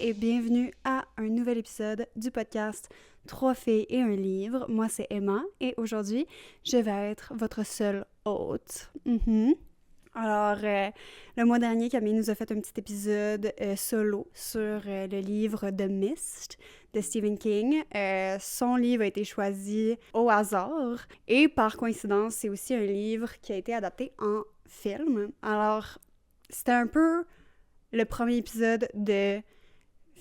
et bienvenue à un nouvel épisode du podcast Trois filles et un livre. Moi, c'est Emma et aujourd'hui, je vais être votre seule hôte. Alors, le mois dernier, Camille nous a fait un petit épisode solo sur le livre The Mist de Stephen King. Son livre a été choisi au hasard et par coïncidence, c'est aussi un livre qui a été adapté en film. Alors, c'était un peu le premier épisode de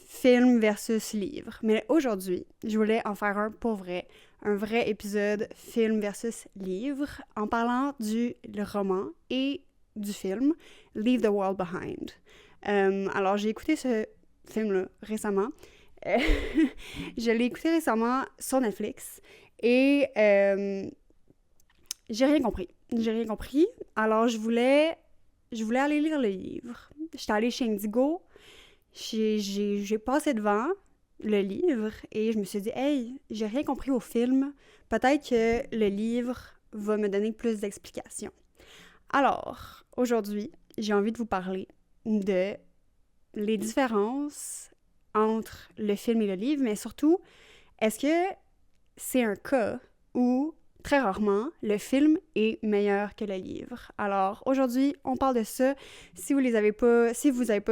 film versus livre. Mais aujourd'hui, je voulais en faire un pour vrai. Un vrai épisode film versus livre en parlant le roman et du film Leave the World Behind. Alors, j'ai écouté ce film-là récemment. Je l'ai écouté récemment sur Netflix et j'ai rien compris. J'ai rien compris. Alors, je voulais aller lire le livre. J'étais allée chez Indigo. J'ai passé devant le livre et je me suis dit, hey, j'ai rien compris au film. Peut-être que le livre va me donner plus d'explications. Alors, aujourd'hui, j'ai envie de vous parler de les différences entre le film et le livre, mais surtout, est-ce que c'est un cas où, très rarement, le film est meilleur que le livre? Alors, aujourd'hui, on parle de ça. Si vous n'avez pas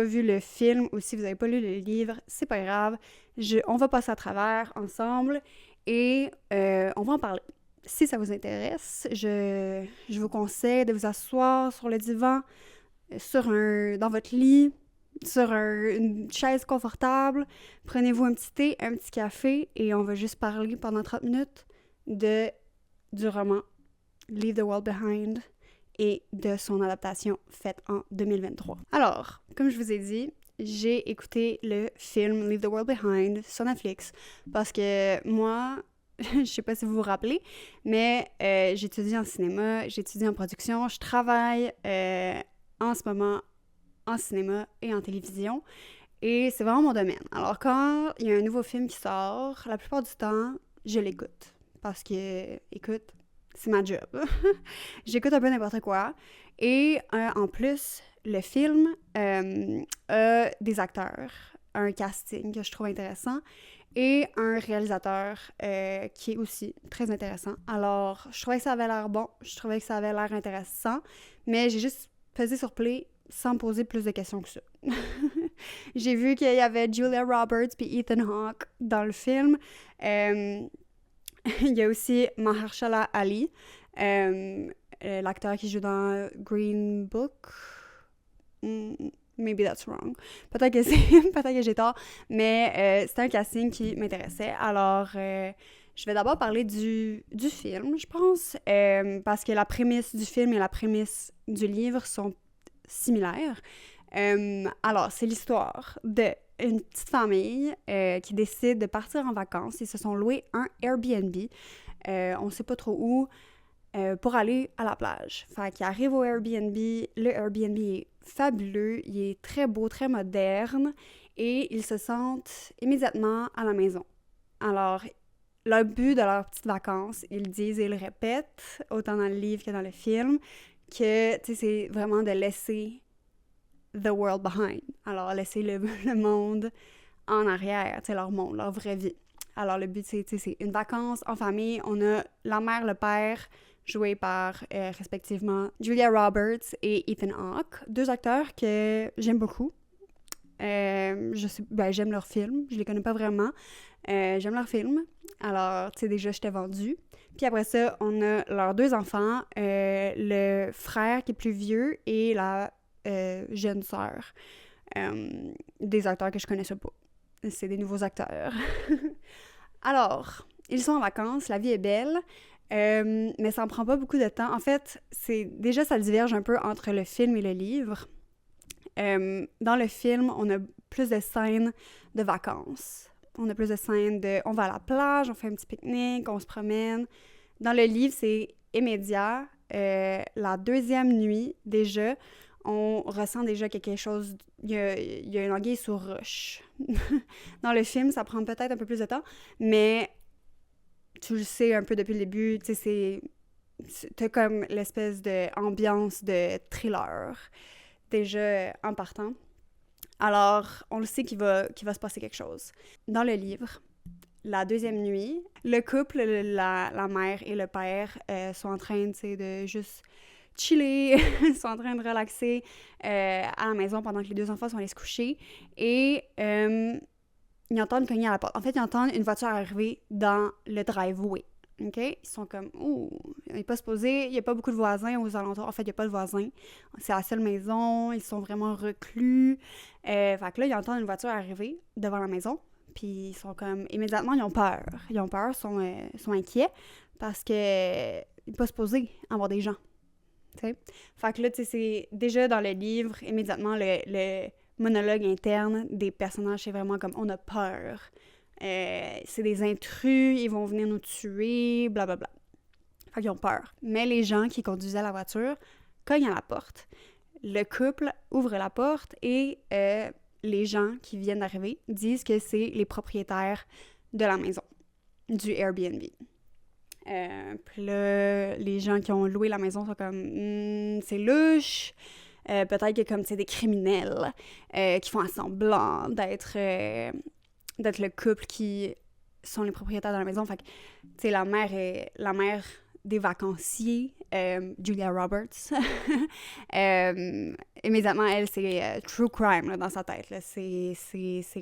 vu le film ou si vous n'avez pas lu le livre, c'est pas grave. On va passer à travers ensemble et on va en parler. Si ça vous intéresse, je vous conseille de vous asseoir sur le divan, dans votre lit, sur une chaise confortable. Prenez-vous un petit thé, un petit café et on va juste parler pendant 30 minutes du roman Leave the World Behind et de son adaptation faite en 2023. Alors, comme je vous ai dit, j'ai écouté le film Leave the World Behind sur Netflix parce que moi, je sais pas si vous vous rappelez, mais j'étudie en cinéma, j'étudie en production, je travaille en ce moment en cinéma et en télévision et c'est vraiment mon domaine. Alors quand il y a un nouveau film qui sort, la plupart du temps, je l'écoute parce que, écoute, c'est ma job. J'écoute un peu n'importe quoi et en plus, le film a des acteurs, un casting que je trouve intéressant et un réalisateur qui est aussi très intéressant. Alors, je trouvais que ça avait l'air bon, je trouvais que ça avait l'air intéressant, mais j'ai juste pesé sur play sans me poser plus de questions que ça. J'ai vu qu'il y avait Julia Roberts puis Ethan Hawke dans le film. Il y a aussi Mahershala Ali, l'acteur qui joue dans Green Book. Maybe that's wrong. Peut-être que j'ai tort, mais c'était un casting qui m'intéressait. Alors, je vais d'abord parler du film, je pense, parce que la prémisse du film et la prémisse du livre sont similaires. Alors, c'est l'histoire d'une petite famille qui décide de partir en vacances. Ils se sont loués un Airbnb, on ne sait pas trop où, pour aller à la plage. Fait qu'ils arrivent au Airbnb, le Airbnb est fabuleux, il est très beau, très moderne, et ils se sentent immédiatement à la maison. Alors, le but de leurs petites vacances, ils disent et ils le répètent, autant dans le livre que dans le film, que, tu sais, c'est vraiment de laisser the world behind. Alors, laisser le monde en arrière, tu sais, leur monde, leur vraie vie. Alors, le but, c'est une vacance en famille. On a la mère, le père, joués par, respectivement, Julia Roberts et Ethan Hawke. Deux acteurs que j'aime beaucoup. J'aime leurs films. Je les connais pas vraiment. J'aime leurs films. Alors, tu sais, déjà, j'étais vendue. Puis après ça, on a leurs deux enfants, le frère qui est plus vieux et la jeune sœur. Des acteurs que je connaissais pas. C'est des nouveaux acteurs. Alors, ils sont en vacances, la vie est belle, mais ça en prend pas beaucoup de temps. En fait, déjà, ça diverge un peu entre le film et le livre. Dans le film, on a plus de scènes de vacances. On a plus de scènes on va à la plage, on fait un petit pique-nique, on se promène. Dans le livre, c'est immédiat. La deuxième nuit, déjà, on ressent déjà quelque chose. Il y a une anguille sous roche. Dans le film, ça prend peut-être un peu plus de temps, mais tu le sais un peu depuis le début, tu sais, t'as comme l'espèce d'ambiance de thriller, déjà en partant. Alors, on le sait qu'il va se passer quelque chose. Dans le livre, la deuxième nuit, le couple, la mère et le père sont en train, tu sais, de juste chiller, sont en train de relaxer à la maison pendant que les deux enfants sont allés se coucher. Et ils entendent cogner à la porte. En fait, ils entendent une voiture arriver dans le driveway. OK? Ils sont comme, ouh, il n'est pas supposé, il n'y a pas beaucoup de voisins aux alentours. En fait, il n'y a pas de voisins. C'est la seule maison, ils sont vraiment reclus. Fait que là, ils entendent une voiture arriver devant la maison. Puis ils sont comme, immédiatement, ils ont peur. Ils ont peur, sont inquiets parce que il n'est pas supposé avoir des gens. T'sais? Fait que là, tu sais, c'est déjà dans le livre, immédiatement, le monologue interne des personnages, c'est vraiment comme, on a peur. C'est des intrus, ils vont venir nous tuer, blablabla. Fait qu'ils ont peur. Mais les gens qui conduisaient la voiture cognent à la porte. Le couple ouvre la porte et les gens qui viennent d'arriver disent que c'est les propriétaires de la maison, du Airbnb. Puis là, les gens qui ont loué la maison sont comme c'est louche. Peut-être que comme c'est des criminels qui font semblant d'être le couple qui sont les propriétaires de la maison. Fait que, tu sais, la mère des vacanciers, Julia Roberts. Immédiatement, elle, c'est true crime là, dans sa tête. Là. C'est,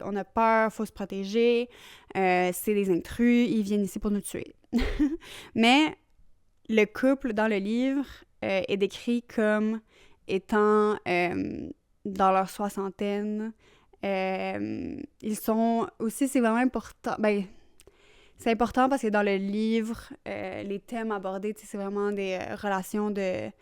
on a peur, faut se protéger, c'est des intrus, ils viennent ici pour nous tuer. Mais le couple dans le livre est décrit comme étant dans leur soixantaine. Ils sont aussi, c'est vraiment important. Ben, c'est important parce que dans le livre, les thèmes abordés, c'est vraiment des relations de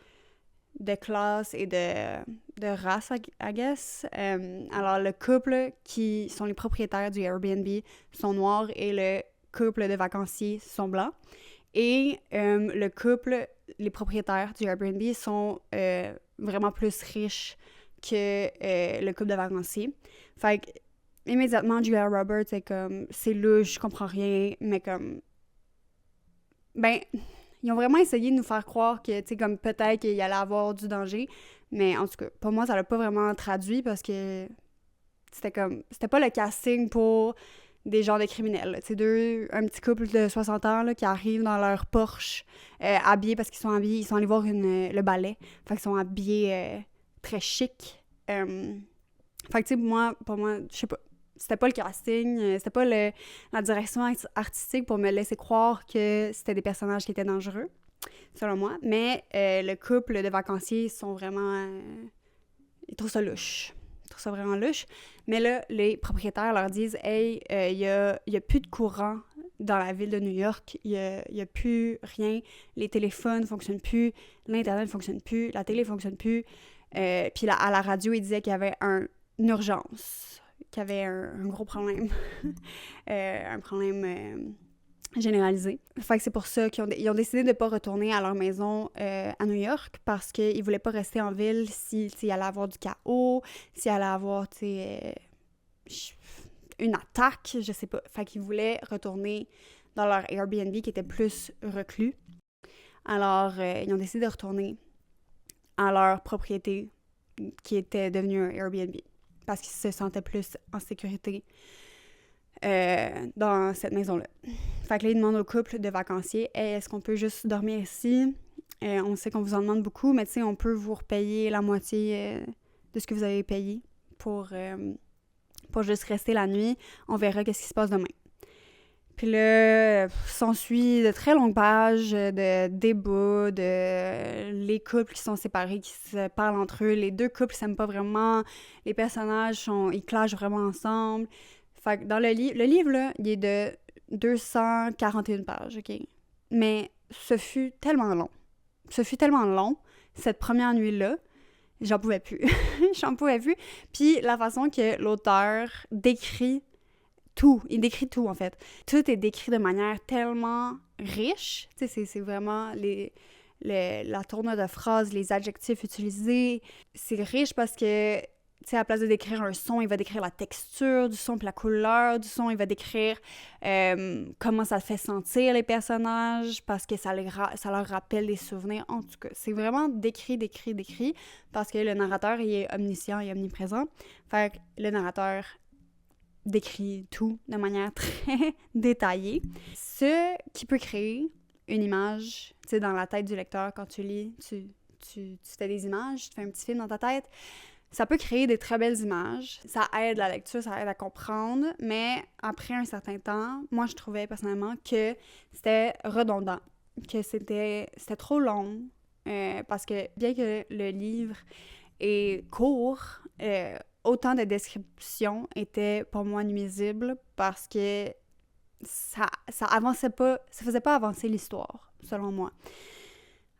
classe et de race, I guess. Alors, le couple qui sont les propriétaires du Airbnb sont noirs et le couple de vacanciers sont blancs. Et le couple, les propriétaires du Airbnb sont vraiment plus riches que le couple de vacanciers. Fait que, immédiatement, Julia Roberts est comme, c'est louche, je comprends rien, mais comme, ben, ils ont vraiment essayé de nous faire croire que, tu sais, comme, peut-être qu'il allait avoir du danger, mais en tout cas, pour moi, ça l'a pas vraiment traduit parce que c'était pas le casting pour des genres de criminels, tu sais, un petit couple de 60 ans, là, qui arrivent dans leur Porsche, habillés parce qu'ils sont habillés, ils sont allés voir le ballet, fait qu'ils sont habillés très chic. Fait que, tu sais, pour moi, je sais pas, c'était pas le casting, c'était pas la direction artistique pour me laisser croire que c'était des personnages qui étaient dangereux, selon moi. Mais le couple de vacanciers sont vraiment... ils trouvent ça louche. Ils trouvent ça vraiment louche. Mais là, les propriétaires leur disent « Hey, il y a plus de courant dans la ville de New York. Il y a plus rien. Les téléphones fonctionnent plus. L'Internet fonctionne plus. La télé fonctionne plus. » Puis à la radio, ils disaient qu'il y avait une urgence, qu'il y avait un gros problème. Un problème généralisé. Fait que c'est pour ça qu'ils ont décidé de ne pas retourner à leur maison à New York parce qu'ils ne voulaient pas rester en ville s'il allait avoir du chaos, s'il allait avoir, une attaque, je sais pas. Fait qu'ils voulaient retourner dans leur Airbnb qui était plus reclus. Alors, ils ont décidé de retourner à leur propriété qui était devenue un Airbnb parce qu'ils se sentaient plus en sécurité dans cette maison-là. Fait que là, ils demandent au couple de vacanciers « Hey, est-ce qu'on peut juste dormir ici? On sait qu'on vous en demande beaucoup, mais tu sais, on peut vous repayer la moitié de ce que vous avez payé pour juste rester la nuit. On verra qu'est-ce qui se passe demain. » Puis là, s'ensuit de très longues pages de débats, de les couples qui sont séparés, qui se parlent entre eux. Les deux couples s'aiment pas vraiment. Les personnages, ils clashent vraiment ensemble. Fait que dans le livre, là, il est de 241 pages, OK? Mais ce fut tellement long. Cette première nuit-là, j'en pouvais plus. J'en pouvais plus. Puis la façon que l'auteur décrit tout, il décrit tout, en fait. Tout est décrit de manière tellement riche. Tu sais, c'est vraiment la tournure de phrases, les adjectifs utilisés. C'est riche parce que tu sais, à la place de décrire un son, il va décrire la texture du son puis la couleur du son. Il va décrire comment ça fait sentir les personnages parce que ça leur rappelle des souvenirs. En tout cas, c'est vraiment décrit, parce que le narrateur, il est omniscient et omniprésent. Fait que le narrateur décrit tout de manière très détaillée. Ce qui peut créer une image, tu sais, dans la tête du lecteur, quand tu lis, tu fais des images, tu fais un petit film dans ta tête. Ça peut créer des très belles images. Ça aide la lecture, ça aide à comprendre, mais après un certain temps, moi, je trouvais personnellement que c'était redondant, que c'était trop long, parce que bien que le livre est court, autant de descriptions étaient pour moi nuisibles parce que ça avançait pas, ça faisait pas avancer l'histoire, selon moi.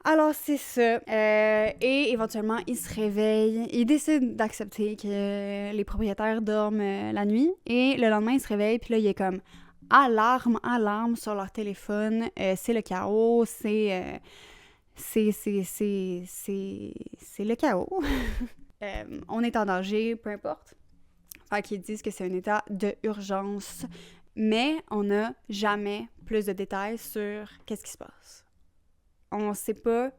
Alors, c'est ça. Et éventuellement, il se réveille. Il décide d'accepter que les propriétaires dorment la nuit. Et le lendemain, il se réveille, puis là, il est comme alarme sur leur téléphone. C'est le chaos, c'est le chaos. On est en danger, peu importe. Fait qu'ils disent que c'est un état d'urgence. Mais on n'a jamais plus de détails sur qu'est-ce qui se passe. On sait pas.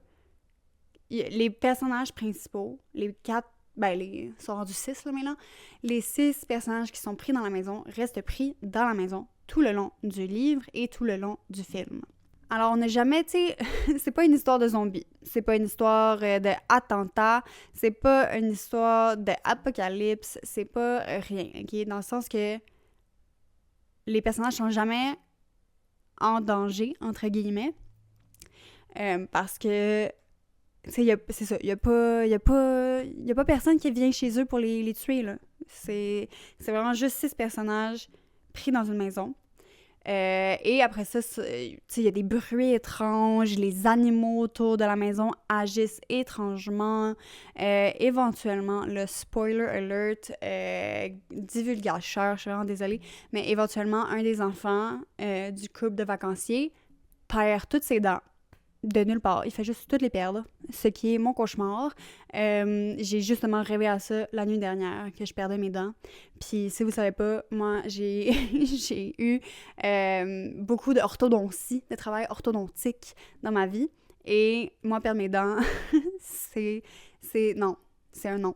Les personnages principaux, les 4, ils sont rendus 6 là maintenant, les 6 personnages qui sont pris dans la maison restent pris dans la maison tout le long du livre et tout le long du film. Alors, on n'a jamais, tu sais, c'est pas une histoire de zombies, c'est pas une histoire d'attentat, c'est pas une histoire d'apocalypse, c'est pas rien, ok? Dans le sens que les personnages sont jamais en danger, entre guillemets. Parce que, tu sais, c'est ça, il y a pas personne qui vient chez eux pour les tuer, là. C'est vraiment juste 6 personnages pris dans une maison. Et après ça, tu sais, il y a des bruits étranges, les animaux autour de la maison agissent étrangement. Éventuellement, le spoiler alert, divulgateur, je suis vraiment désolée, mais éventuellement, un des enfants du couple de vacanciers perd toutes ses dents. De nulle part. Il fait juste toutes les perdre, ce qui est mon cauchemar. J'ai justement rêvé à ça la nuit dernière, que je perdais mes dents. Puis si vous savez pas, moi, j'ai eu beaucoup d'orthodontie, de travail orthodontique dans ma vie. Et moi, perdre mes dents, c'est non. C'est un non.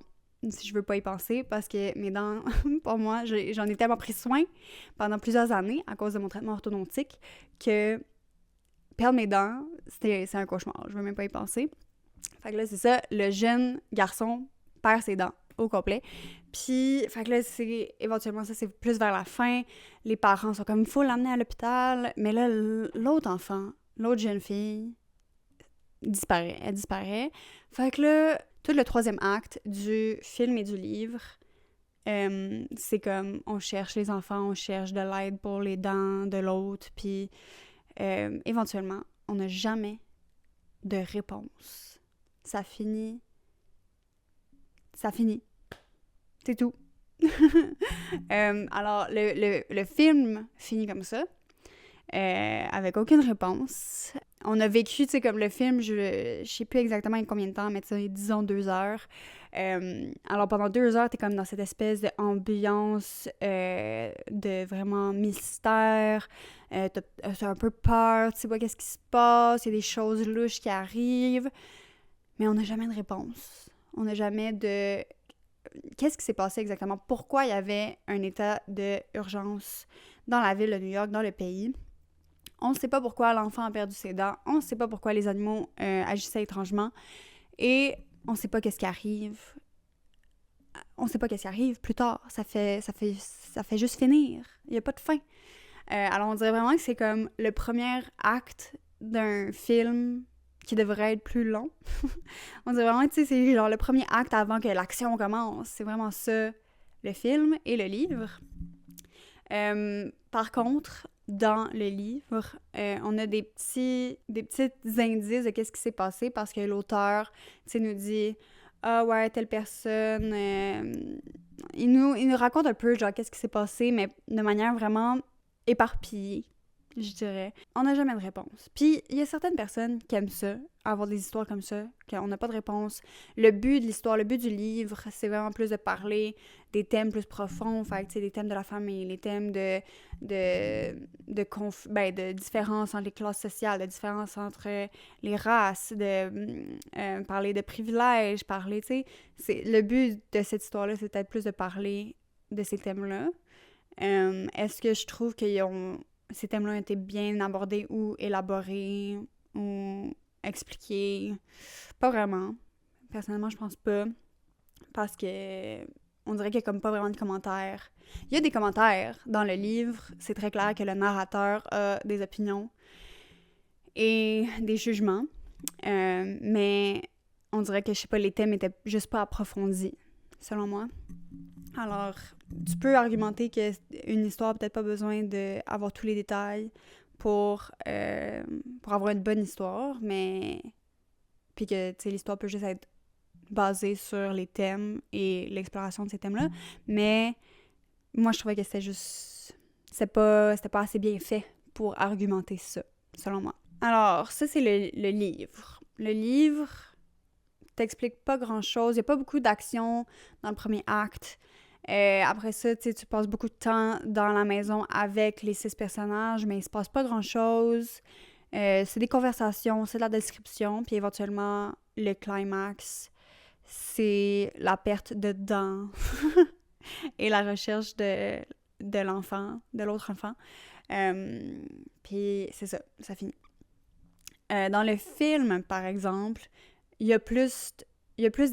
Si je veux pas y penser, parce que mes dents, pour moi, j'en ai tellement pris soin pendant plusieurs années à cause de mon traitement orthodontique que perdre mes dents, c'est un cauchemar. Je veux même pas y penser. Fait que là, c'est ça, le jeune garçon perd ses dents au complet. Puis, fait que là, éventuellement, ça, c'est plus vers la fin. Les parents sont comme, il faut l'amener à l'hôpital. Mais là, l'autre enfant, l'autre jeune fille, disparaît. Elle disparaît. Fait que là, tout le 3e acte du film et du livre, c'est comme, on cherche les enfants, on cherche de l'aide pour les dents de l'autre, puis éventuellement, on n'a jamais de réponse. Ça finit. C'est tout. Alors, le film finit comme ça, avec aucune réponse. On a vécu, tu sais, comme le film, je sais plus exactement combien de temps, mais tu sais, disons 2 heures. Alors, pendant 2 heures, t'es comme dans cette espèce d'ambiance de vraiment mystère. T'as un peu peur, tu sais pas qu'est-ce qui se passe, il y a des choses louches qui arrivent, mais on n'a jamais de réponse. On n'a jamais de... Qu'est-ce qui s'est passé exactement? Pourquoi il y avait un état d'urgence dans la ville de New York, dans le pays? On ne sait pas pourquoi l'enfant a perdu ses dents. On ne sait pas pourquoi les animaux agissaient étrangement. Et on ne sait pas qu'est-ce qui arrive. On ne sait pas qu'est-ce qui arrive plus tard. Ça fait juste finir. Il n'y a pas de fin. Alors, on dirait vraiment que c'est comme le premier acte d'un film qui devrait être plus long. On dirait vraiment que c'est genre le premier acte avant que l'action commence. C'est vraiment ça, le film et le livre. Par contre, dans le livre, on a des petits indices de qu'est-ce qui s'est passé parce que l'auteur, nous dit « Ah ouais, telle personne... il nous raconte un peu, genre, qu'est-ce qui s'est passé, mais de manière vraiment éparpillée. je dirais. On n'a jamais de réponse. Puis, il y a certaines personnes qui aiment ça, avoir des histoires comme ça, qu'on n'a pas de réponse. Le but de l'histoire, le but du livre, c'est vraiment plus de parler des thèmes plus profonds, fait que, des thèmes de la famille, les thèmes de différence entre les classes sociales, de différence entre les races, de parler de privilèges, parler, tu sais. Le but de cette histoire-là, c'est peut-être plus de parler de ces thèmes-là. Est-ce que je trouve que ces thèmes-là ont été bien abordés ou élaborés ou expliqués? Pas vraiment. Personnellement, je pense pas. Parce que on dirait qu'il y a comme pas vraiment de commentaires. Il y a des commentaires dans le livre. C'est très clair que le narrateur a des opinions et des jugements. Mais on dirait que, je sais pas, les thèmes étaient juste pas approfondis, selon moi. Alors, tu peux argumenter qu'une histoire n'a peut-être pas besoin d'avoir tous les détails pour avoir une bonne histoire, mais... Puis que, tu sais, l'histoire peut juste être basée sur les thèmes et l'exploration de ces thèmes-là. Mais moi, je trouvais que c'était juste... C'était pas assez bien fait pour argumenter ça, selon moi. Alors, ça, c'est le livre. Le livre t'explique pas grand-chose. Il y a pas beaucoup d'action dans le premier acte. Après ça, tu passes beaucoup de temps dans la maison avec les 6 personnages, mais il se passe pas grand-chose. C'est des conversations, c'est de la description, puis éventuellement, le climax, c'est la perte de dents et la recherche de l'enfant, de l'autre enfant. Puis c'est ça, ça finit. Dans le film, par exemple, il y a plus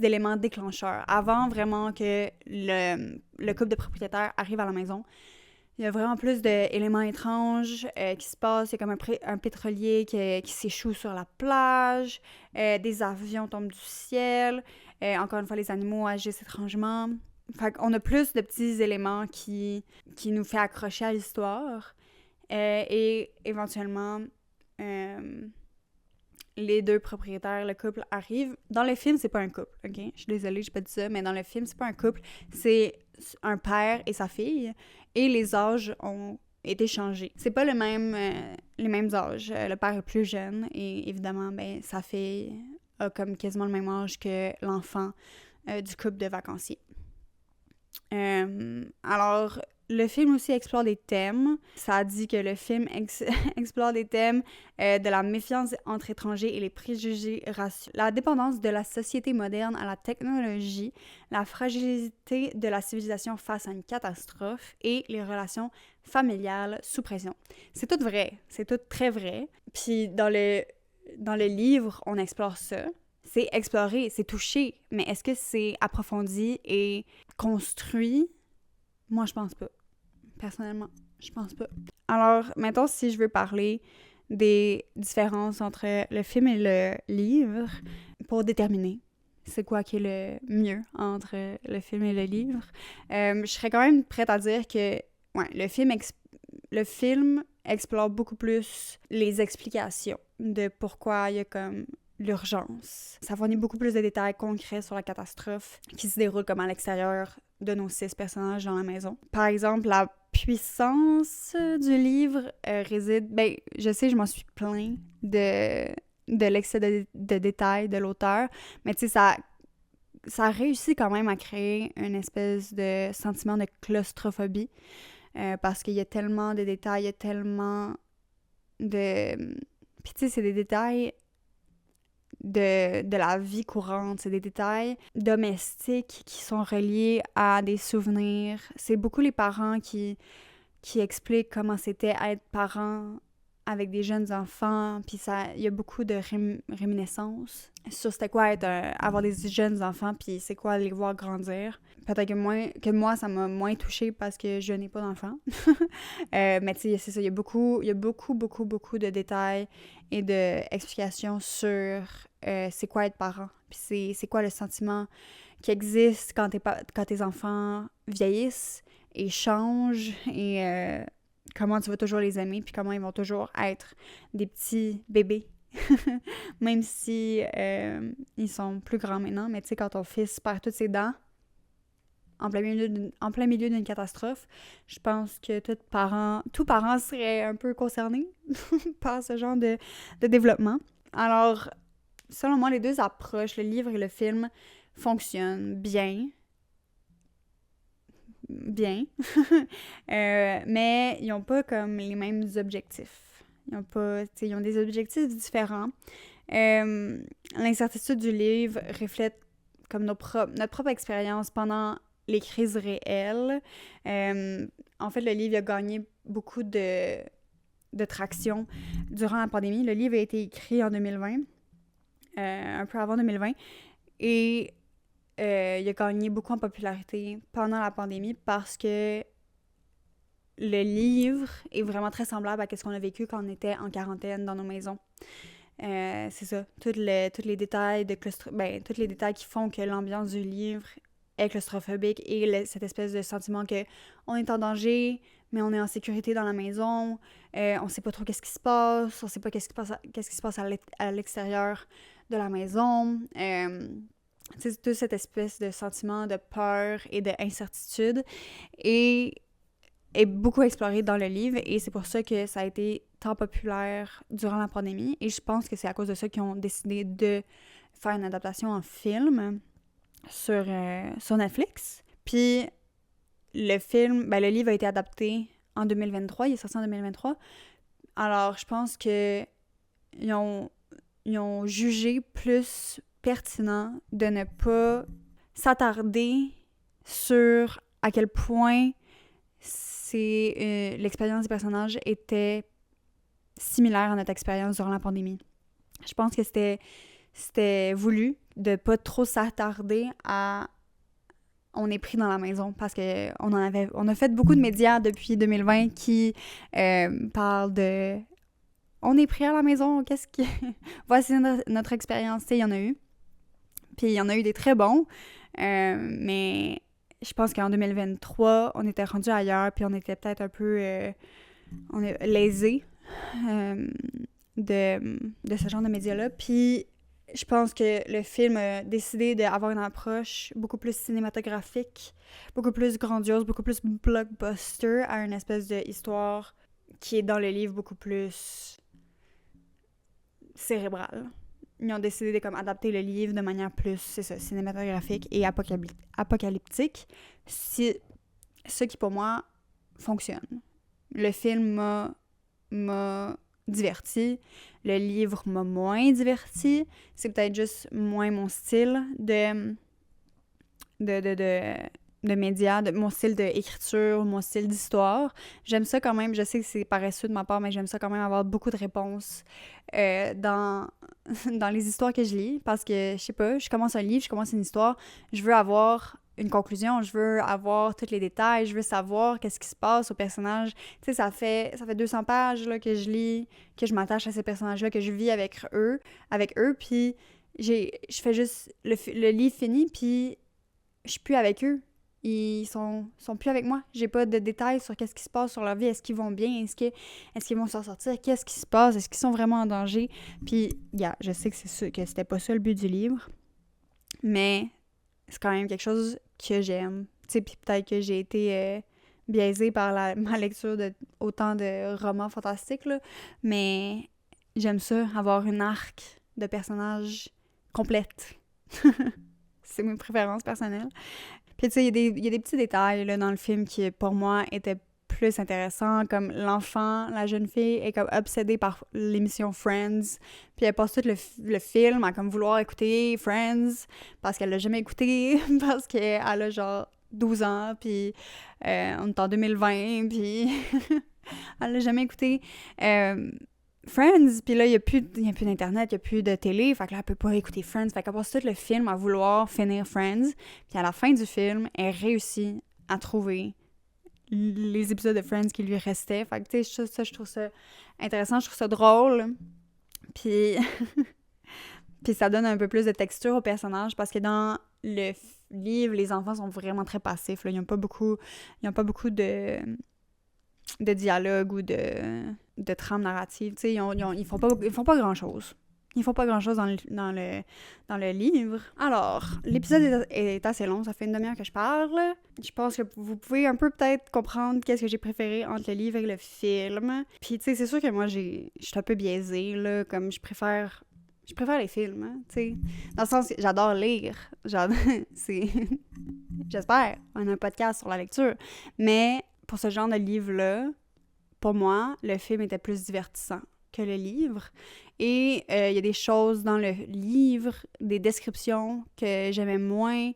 d'éléments déclencheurs. Avant vraiment que le couple de propriétaires arrive à la maison, il y a vraiment plus d'éléments étranges qui se passent. Il y a comme un pétrolier qui s'échoue sur la plage, des avions tombent du ciel, encore une fois, les animaux agissent étrangement. Fait qu'on a plus de petits éléments qui nous fait accrocher à l'histoire. Et éventuellement... les 2 propriétaires, le couple arrive. Dans le film, c'est pas un couple, OK? Je suis désolée, j'ai pas dit ça, mais dans le film, c'est pas un couple. C'est un père et sa fille. Et les âges ont été changés. C'est pas les mêmes âges. Le père est plus jeune et évidemment, ben, sa fille a comme quasiment le même âge que l'enfant du couple de vacanciers. Alors, le film aussi explore des thèmes. Ça a dit que le film explore des thèmes de la méfiance entre étrangers et les préjugés raciaux, la dépendance de la société moderne à la technologie, la fragilité de la civilisation face à une catastrophe et les relations familiales sous pression. C'est tout vrai, c'est tout très vrai. Puis dans le livre, on explore ça. C'est exploré, c'est touché, mais est-ce que c'est approfondi et construit? Moi, je pense pas. Personnellement, je pense pas. Alors, mettons, si je veux parler des différences entre le film et le livre, pour déterminer c'est quoi qui est le mieux entre le film et le livre, je serais quand même prête à dire que ouais, le film explore beaucoup plus les explications de pourquoi il y a comme l'urgence. Ça fournit beaucoup plus de détails concrets sur la catastrophe qui se déroule comme à l'extérieur de nos 6 personnages dans la maison. Par exemple, la puissance du livre réside... Ben, je sais, je m'en suis plaint de l'excès de détails de l'auteur, mais tu sais, ça réussit quand même à créer une espèce de sentiment de claustrophobie parce qu'il y a tellement de détails, il y a tellement de... Puis tu sais, c'est des détails de la vie courante, c'est des détails domestiques qui sont reliés à des souvenirs. C'est beaucoup les parents qui expliquent comment c'était être parent avec des jeunes enfants, puis il y a beaucoup de réminiscences sur c'était quoi avoir des jeunes enfants, puis c'est quoi les voir grandir. Peut-être que moi, ça m'a moins touchée parce que je n'ai pas d'enfant. Mais tu sais, c'est ça, il y a beaucoup de détails et d'explications sur c'est quoi être parent, puis c'est quoi le sentiment qui existe quand tes enfants vieillissent et changent et comment tu vas toujours les aimer, puis comment ils vont toujours être des petits bébés. Même si ils sont plus grands maintenant, mais tu sais, quand ton fils perd toutes ses dents en plein milieu d'une catastrophe. Je pense que tout parent serait un peu concerné par ce genre de développement. Alors, selon moi, les deux approches, le livre et le film, fonctionnent bien. Mais ils n'ont pas comme les mêmes objectifs. Ils ont des objectifs différents. L'incertitude du livre reflète comme notre propre expérience pendant les crises réelles. En fait, le livre a gagné beaucoup de traction durant la pandémie. Le livre a été écrit en 2020, un peu avant 2020, et il a gagné beaucoup en popularité pendant la pandémie parce que le livre est vraiment très semblable à ce qu'on a vécu quand on était en quarantaine dans nos maisons. C'est ça, tous les détails tous les détails qui font que l'ambiance du livre est claustrophobique et cette espèce de sentiment que on est en danger, mais on est en sécurité dans la maison, on sait pas trop qu'est-ce qui se passe, on sait pas qu'est-ce qui se passe à l'extérieur de la maison. C'est toute cette espèce de sentiment de peur et d'incertitude est beaucoup exploré dans le livre et c'est pour ça que ça a été tant populaire durant la pandémie et je pense que c'est à cause de ça qu'ils ont décidé de faire une adaptation en film sur Netflix. Puis le livre a été adapté en 2023, il est sorti en 2023. Alors je pense que ils ont jugé plus pertinent de ne pas s'attarder sur à quel point l'expérience des personnages était similaire à notre expérience durant la pandémie. Je pense que c'était voulu de pas trop s'attarder à on est pris dans la maison parce que on a fait beaucoup de médias depuis 2020 qui parlent de on est pris à la maison, voici notre expérience, tu sais, il y en a eu. Puis il y en a eu des très bons, mais je pense qu'en 2023, on était rendu ailleurs, puis on était peut-être un peu lésés de ce genre de médias-là. Puis je pense que le film a décidé d'avoir une approche beaucoup plus cinématographique, beaucoup plus grandiose, beaucoup plus blockbuster à une espèce d'histoire qui est dans le livre beaucoup plus cérébrale. Ils ont décidé de adapter le livre de manière plus, cinématographique et apocalyptique. C'est ce qui, pour moi, fonctionne. Le film m'a diverti. Le livre m'a moins diverti. C'est peut-être juste moins mon style de médias, mon style d'écriture, mon style d'histoire. J'aime ça quand même, je sais que c'est paresseux de ma part, mais j'aime ça quand même avoir beaucoup de réponses dans les histoires que je lis, parce que, je sais pas, je commence un livre, je commence une histoire, je veux avoir une conclusion, je veux avoir tous les détails, je veux savoir qu'est-ce qui se passe aux personnages. Tu sais, ça fait 200 pages là, que je lis, que je m'attache à ces personnages-là, que je vis avec eux, puis je fais juste le livre fini, puis je suis plus avec eux. Ils sont plus avec moi. J'ai pas de détails sur qu'est-ce qui se passe sur leur vie. Est-ce qu'ils vont bien? Est-ce qu'ils vont s'en sortir? Qu'est-ce qui se passe? Est-ce qu'ils sont vraiment en danger? Puis, je sais que c'était pas ça le but du livre, mais c'est quand même quelque chose que j'aime. Tu sais, puis peut-être que j'ai été biaisée par ma lecture de autant de romans fantastiques, là, mais j'aime ça, avoir une arc de personnages complète. C'est mes préférences personnelles. Puis tu sais, il y a des petits détails là, dans le film qui, pour moi, étaient plus intéressants, comme la jeune fille, est comme obsédée par l'émission Friends, puis elle passe tout le film à comme vouloir écouter Friends, parce qu'elle l'a jamais écouté, parce qu'elle a genre 12 ans, puis on est en 2020, puis elle l'a jamais écouté. Friends, puis là, il y a plus d'internet, il y a plus de télé, fait que là, elle peut pas écouter Friends, fait qu'elle passe tout le film à vouloir finir Friends, puis à la fin du film, elle réussit à trouver les épisodes de Friends qui lui restaient, fait que tu sais, ça, je trouve ça intéressant, je trouve ça drôle, puis puis ça donne un peu plus de texture au personnage, parce que dans le livre, les enfants sont vraiment très passifs, là, ils n'ont pas beaucoup de dialogue ou de trame narrative, tu sais, ils font pas grand-chose. Ils font pas grand-chose dans le livre. Alors, l'épisode est assez long, ça fait une demi-heure que je parle. Je pense que vous pouvez un peu peut-être comprendre qu'est-ce que j'ai préféré entre le livre et le film. Puis, tu sais, c'est sûr que moi, je suis un peu biaisée, là, comme je préfère les films, hein, tu sais. Dans le sens que j'adore lire. C'est... J'espère, on a un podcast sur la lecture. Mais pour ce genre de livre-là, pour moi, le film était plus divertissant que le livre. Et il y a des choses dans le livre, des descriptions que j'aimais moins,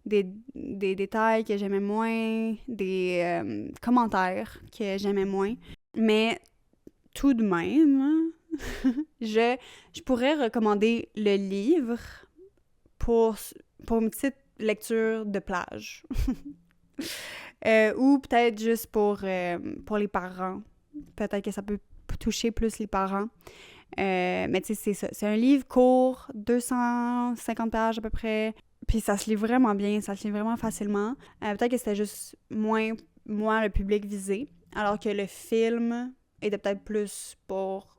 des détails que j'aimais moins, des commentaires que j'aimais moins. Mais tout de même, je pourrais recommander le livre pour une petite lecture de plage. Ou peut-être juste pour les parents. Peut-être que ça peut toucher plus les parents. Mais tu sais, c'est ça. C'est un livre court, 250 pages à peu près. Puis ça se lit vraiment bien, ça se lit vraiment facilement. Peut-être que c'était juste moins, moi, le public visé. Alors que le film était peut-être plus pour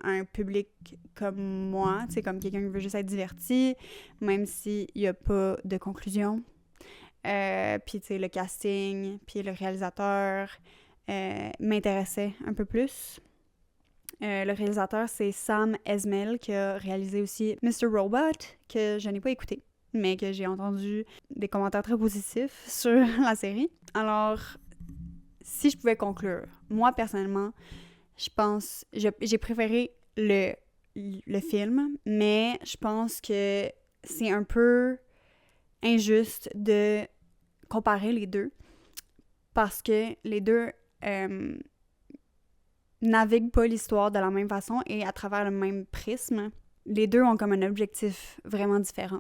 un public comme moi, tu sais, comme quelqu'un qui veut juste être diverti, même s'il n'y a pas de conclusion. Puis, tu sais, le casting, puis le réalisateur m'intéressait un peu plus. Le réalisateur, c'est Sam Esmail, qui a réalisé aussi Mr. Robot, que je n'ai pas écouté, mais que j'ai entendu des commentaires très positifs sur la série. Alors, si je pouvais conclure, moi, personnellement, je pense... J'ai préféré le film, mais je pense que c'est un peu injuste de comparer les deux, parce que les deux naviguent pas l'histoire de la même façon et à travers le même prisme. Les deux ont comme un objectif vraiment différent.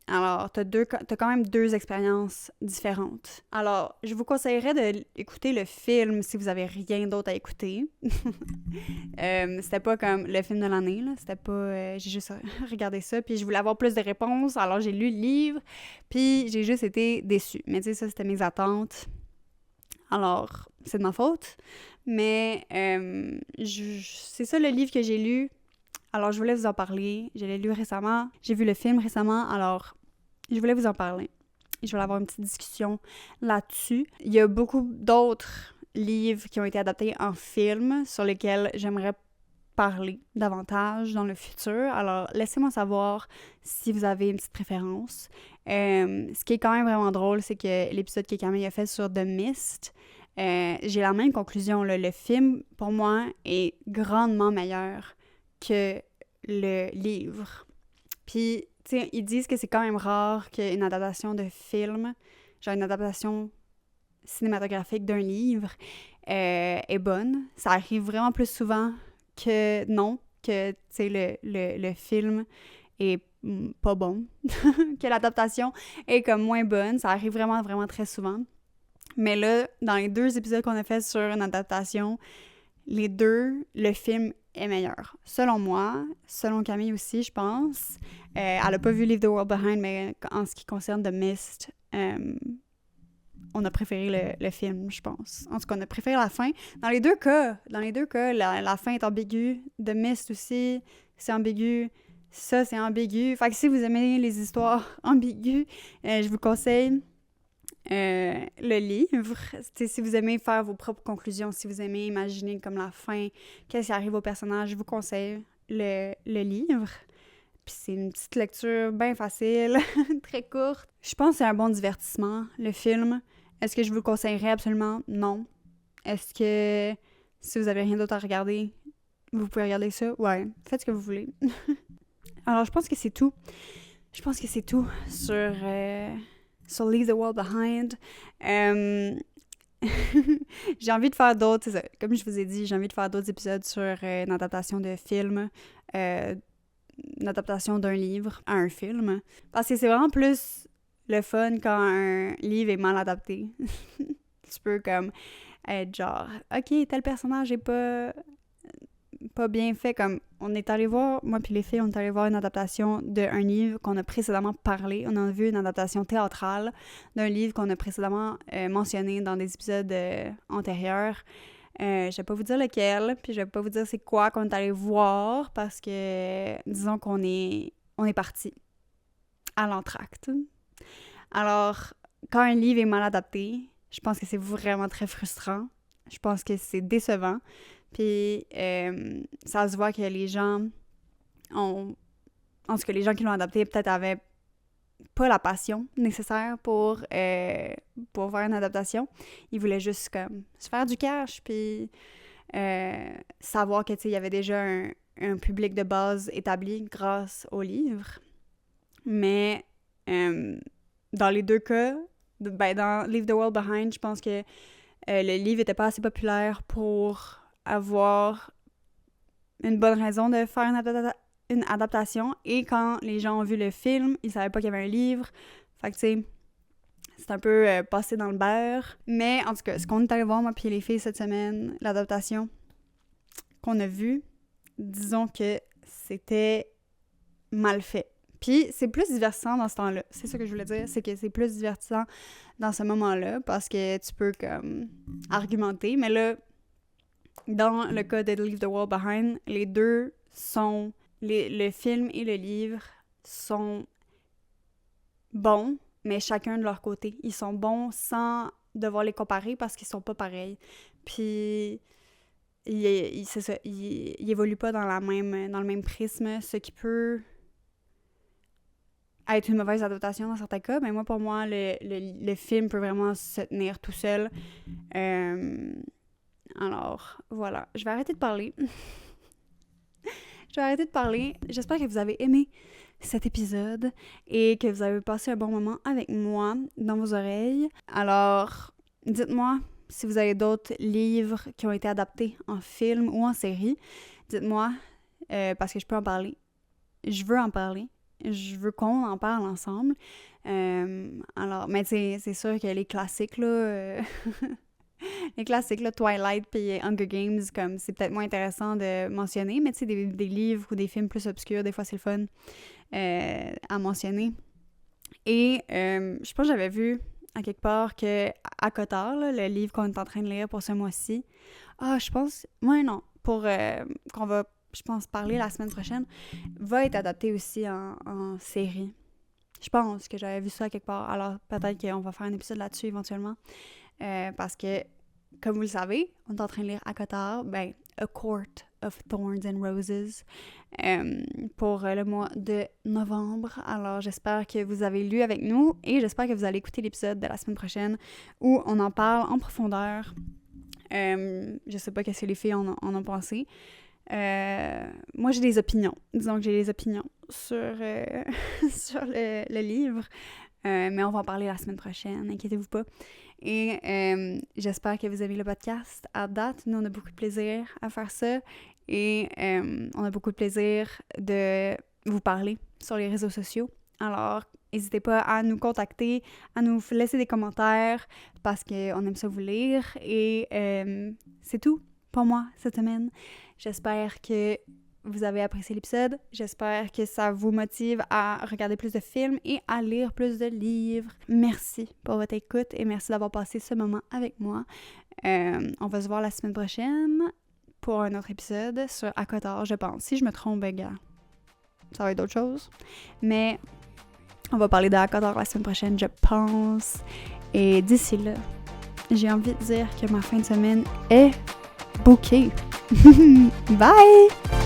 Alors, t'as quand même deux expériences différentes. Alors, je vous conseillerais d'écouter le film si vous avez rien d'autre à écouter. C'était pas comme le film de l'année, là. C'était pas... j'ai juste regardé ça, puis je voulais avoir plus de réponses, alors j'ai lu le livre, puis j'ai juste été déçue. Mais tu sais, ça, c'était mes attentes. Alors, c'est de ma faute. Mais c'est ça le livre que j'ai lu. Alors, je voulais vous en parler. Je l'ai lu récemment. J'ai vu le film récemment. Alors, je voulais vous en parler. Je voulais avoir une petite discussion là-dessus. Il y a beaucoup d'autres livres qui ont été adaptés en film sur lesquels j'aimerais parler davantage dans le futur. Alors, laissez-moi savoir si vous avez une petite préférence. Ce qui est quand même vraiment drôle, c'est que l'épisode que Camille a fait sur The Mist, j'ai la même conclusion. Là. Le film, pour moi, est grandement meilleur que le livre. Puis, tu sais, ils disent que c'est quand même rare qu'une adaptation de film, genre une adaptation cinématographique d'un livre, est bonne. Ça arrive vraiment plus souvent que non, que, tu sais, le film est pas bon, que l'adaptation est comme moins bonne. Ça arrive vraiment, vraiment très souvent. Mais là, dans les 2 épisodes qu'on a fait sur une adaptation, les deux, le film est meilleur. Selon moi, selon Camille aussi, je pense. Elle a pas vu Leave the World Behind, mais en ce qui concerne The Mist, on a préféré le film, je pense. En tout cas, on a préféré la fin. Dans les deux cas, la fin est ambiguë. The Mist aussi, c'est ambigu. Ça, c'est ambigu. Fait que si vous aimez les histoires ambiguës, je vous conseille le livre. Si vous aimez faire vos propres conclusions, si vous aimez imaginer comme la fin, qu'est-ce qui arrive au personnage, je vous conseille le livre. Puis c'est une petite lecture bien facile, très courte. Je pense que c'est un bon divertissement, le film. Est-ce que je vous le conseillerais? Absolument non. Est-ce que si vous avez rien d'autre à regarder, vous pouvez regarder ça? Ouais, faites ce que vous voulez. Alors, je pense que c'est tout. Sur Leave the World Behind. J'ai envie de faire d'autres, comme je vous ai dit, j'ai envie de faire d'autres épisodes sur une adaptation de film, une adaptation d'un livre à un film. Parce que c'est vraiment plus le fun quand un livre est mal adapté. Tu peux comme être genre, ok, tel personnage est pas bien fait, comme on est allé voir, moi puis les filles, on est allé voir une adaptation d'un livre qu'on a précédemment parlé. On a vu une adaptation théâtrale d'un livre qu'on a précédemment mentionné dans des épisodes antérieurs. Je vais pas vous dire lequel, puis je vais pas vous dire c'est quoi qu'on est allé voir, parce que, disons qu'on est parti à l'entracte. Alors, quand un livre est mal adapté, je pense que c'est vraiment très frustrant. Je pense que c'est décevant. Puis, ça se voit que les gens ont... En tout cas, les gens qui l'ont adapté peut-être avaient pas la passion nécessaire pour faire une adaptation. Ils voulaient juste comme se faire du cash, puis savoir que, tu sais, il y avait déjà un public de base établi grâce au livre. Mais dans les deux cas, dans Leave the World Behind, je pense que le livre était pas assez populaire pour avoir une bonne raison de faire une adaptation. Et quand les gens ont vu le film, ils savaient pas qu'il y avait un livre. Fait que, tu sais, c'est un peu passé dans le beurre. Mais en tout cas, ce qu'on est allé voir, moi puis les filles, cette semaine, l'adaptation qu'on a vue, disons que c'était mal fait. Puis c'est plus divertissant dans ce temps-là. C'est ça que je voulais dire, c'est que c'est plus divertissant dans ce moment-là parce que tu peux comme argumenter. Mais là, dans le cas de Leave the World Behind, les deux sont... Le film et le livre sont bons, mais chacun de leur côté. Ils sont bons sans devoir les comparer parce qu'ils sont pas pareils. Puis, c'est ça, ils évoluent pas dans le même prisme, ce qui peut être une mauvaise adaptation dans certains cas. Mais moi, pour moi, le film peut vraiment se tenir tout seul. Alors, voilà. Je vais arrêter de parler. J'espère que vous avez aimé cet épisode et que vous avez passé un bon moment avec moi dans vos oreilles. Alors, dites-moi si vous avez d'autres livres qui ont été adaptés en film ou en série. Dites-moi, parce que je peux en parler. Je veux en parler. Je veux qu'on en parle ensemble. Alors, mais c'est sûr que les classiques, là... Les classiques, là, Twilight puis Hunger Games, comme c'est peut-être moins intéressant de mentionner, mais tu sais, des livres ou des films plus obscurs, des fois c'est le fun à mentionner. Et je pense que j'avais vu à quelque part que ACOTAR, là, le livre qu'on est en train de lire pour ce mois-ci, je pense, qu'on va, je pense, parler la semaine prochaine, va être adapté aussi en série. Je pense que j'avais vu ça à quelque part, alors peut-être qu'on va faire un épisode là-dessus éventuellement. Parce que, comme vous le savez, on est en train de lire ACOTAR, A Court of Thorns and Roses, pour le mois de novembre. Alors, j'espère que vous avez lu avec nous et j'espère que vous allez écouter l'épisode de la semaine prochaine où on en parle en profondeur. Je sais pas qu'est-ce que les filles en ont pensé. Moi, j'ai des opinions. Disons que j'ai des opinions sur, sur le livre. Mais on va en parler la semaine prochaine, inquiétez-vous pas. Et j'espère que vous aimez le podcast. À date, nous, on a beaucoup de plaisir à faire ça. Et on a beaucoup de plaisir de vous parler sur les réseaux sociaux. Alors, n'hésitez pas à nous contacter, à nous laisser des commentaires parce qu'on aime ça vous lire. Et c'est tout pour moi cette semaine. J'espère que vous avez apprécié l'épisode. J'espère que ça vous motive à regarder plus de films et à lire plus de livres. Merci pour votre écoute et merci d'avoir passé ce moment avec moi. On va se voir la semaine prochaine pour un autre épisode sur ACOTAR, je pense. Si je me trompe, gars, ça va être d'autres choses. Mais on va parler de ACOTAR la semaine prochaine, je pense. Et d'ici là, j'ai envie de dire que ma fin de semaine est bookée. Bye!